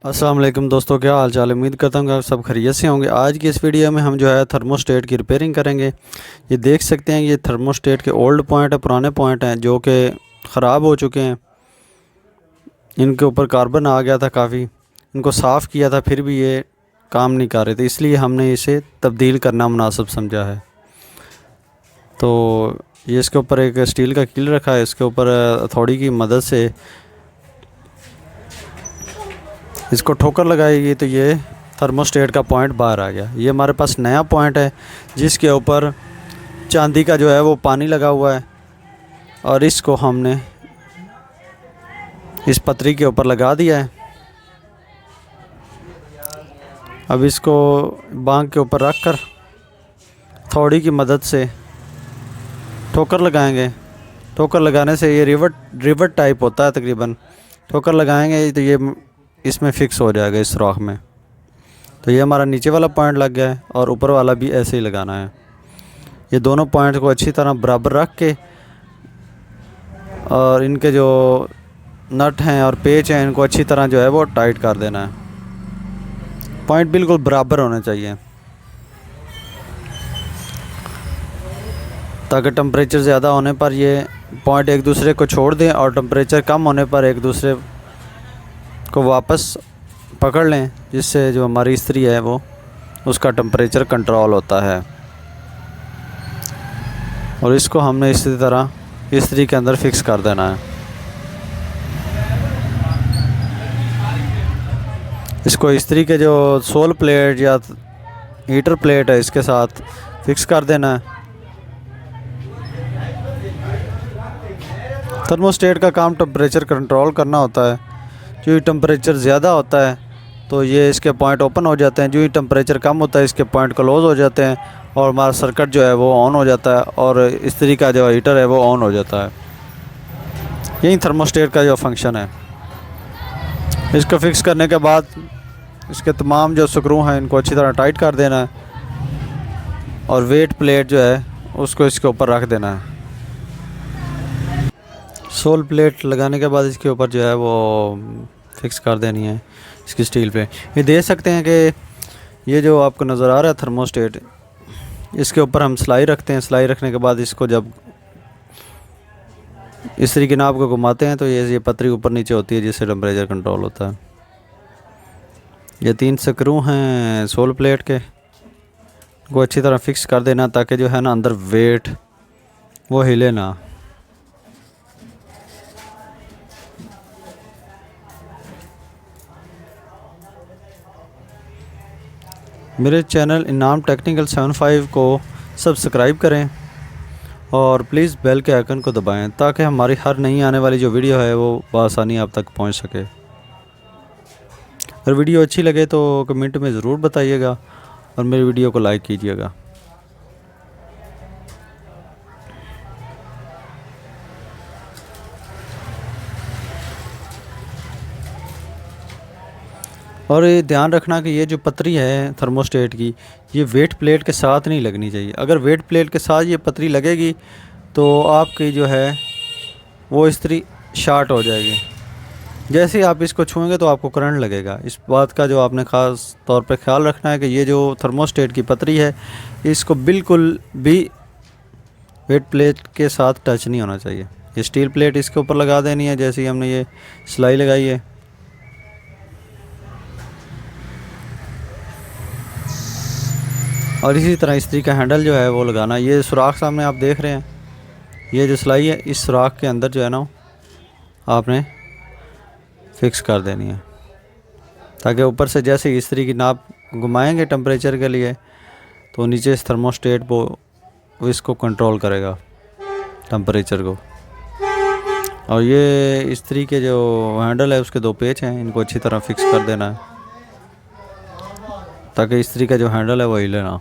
अस्सलाम वालेकुम दोस्तों, क्या हाल चाल है। उम्मीद करता हूँ कि आप सब खैरियत से होंगे। आज की इस वीडियो में हम जो है थर्मोस्टेट की रिपेयरिंग करेंगे। ये देख सकते हैं ये थर्मोस्टेट के ओल्ड पॉइंट है, पुराने पॉइंट हैं जो कि ख़राब हो चुके हैं। इनके ऊपर कार्बन आ गया था काफ़ी, इनको साफ़ किया था फिर भी ये काम नहीं कर रहे थे, इसलिए हमने इसे तब्दील करना मुनासिब समझा है। तो ये इसके ऊपर एक स्टील का कील रखा है, इसके ऊपर हथौड़ी की मदद से इसको ठोकर लगाएगी तो ये थर्मोस्टेट का पॉइंट बाहर आ गया। ये हमारे पास नया पॉइंट है जिसके ऊपर चांदी का जो है वो पानी लगा हुआ है और इसको हमने इस पतरी के ऊपर लगा दिया है। अब इसको बांग के ऊपर रख कर थोड़ी की मदद से ठोकर लगाएंगे। ठोकर लगाने से ये रिवर्ट टाइप होता है तकरीबन। ठोकर लगाएंगे तो ये इसमें फ़िक्स हो जाएगा इस सुराख में। तो ये हमारा नीचे वाला पॉइंट लग गया है और ऊपर वाला भी ऐसे ही लगाना है। ये दोनों पॉइंट को अच्छी तरह बराबर रख के और इनके जो नट हैं और पेच हैं इनको अच्छी तरह जो है वो टाइट कर देना है। पॉइंट बिल्कुल बराबर होने चाहिए ताकि टेम्परेचर ज़्यादा होने पर ये पॉइंट एक दूसरे को छोड़ दें और टेम्परेचर कम होने पर एक दूसरे को वापस पकड़ लें, जिससे जो हमारी इस्त्री है वो उसका टेम्परेचर कंट्रोल होता है। और इसको हमने इसी तरह इस्त्री के अंदर फिक्स कर देना है। इसको इस्त्री के जो सोल प्लेट या हीटर प्लेट है इसके साथ फिक्स कर देना है। थर्मोस्टेट का काम टेम्परेचर कंट्रोल करना होता है। जो ही टेम्परेचर ज़्यादा होता है तो ये इसके पॉइंट ओपन हो जाते हैं, जो ही टेम्परेचर कम होता है इसके पॉइंट क्लोज़ हो जाते हैं और हमारा सर्किट जो है वो ऑन हो जाता है और इस्त्री का जो हीटर है वो ऑन हो जाता है। यही थर्मोस्टेट का जो फंक्शन है। इसको फिक्स करने के बाद इसके तमाम जो स्क्रू हैं इनको अच्छी तरह टाइट कर देना है और वेट प्लेट जो है उसको इसके ऊपर रख देना है। सोल प्लेट लगाने के बाद इसके ऊपर जो है वो फिक्स कर देनी है इसकी स्टील प्लेट। ये देख सकते हैं कि ये जो आपको नज़र आ रहा है थर्मोस्टेट, इसके ऊपर हम सिलाई रखते हैं। सिलाई रखने के बाद इसको जब इस्त्री की नाप को घुमाते हैं तो ये पतरी ऊपर नीचे होती है जिससे टेम्परेचर कंट्रोल होता है। ये 3 स्क्रू हैं सोल प्लेट के, को अच्छी तरह फिक्स कर देना ताकि जो है ना अंदर वेट वो हिले ना। मेरे चैनल इनाम टेक्निकल 75 को सब्सक्राइब करें और प्लीज़ बेल के आइकन को दबाएं ताकि हमारी हर नई आने वाली जो वीडियो है वो बआसानी आप तक पहुंच सके। अगर वीडियो अच्छी लगे तो कमेंट में ज़रूर बताइएगा और मेरी वीडियो को लाइक कीजिएगा। और ये ध्यान रखना कि ये जो पतरी है थर्मोस्टेट की ये वेट प्लेट के साथ नहीं लगनी चाहिए। अगर वेट प्लेट के साथ ये पतरी लगेगी तो आपकी जो है वो इस्त्री शार्ट हो जाएगी। जैसे ही आप इसको छुएंगे तो आपको करंट लगेगा। इस बात का जो आपने ख़ास तौर पे ख्याल रखना है कि ये जो थर्मोस्टेट की पतरी है इसको बिल्कुल भी वेट प्लेट के साथ टच नहीं होना चाहिए। ये स्टील प्लेट इसके ऊपर लगा देनी है जैसे ही हमने ये सिलाई लगाई है। और इसी तरह इस्त्री का हैंडल जो है वो लगाना। ये सुराख सामने आप देख रहे हैं, ये जो सिलाई है इस सुराख के अंदर जो है ना आपने फिक्स कर देनी है ताकि ऊपर से जैसे इस्त्री की नाप घुमाएंगे टेम्परेचर के लिए तो नीचे इस थर्मोस्टेट वो इसको कंट्रोल करेगा टेम्परेचर को। और ये इस्त्री के जो हैंडल है उसके 2 पेच हैं, इनको अच्छी तरह फिक्स कर देना है ताकि इस्त्री का जो हैंडल है वो हिले ना।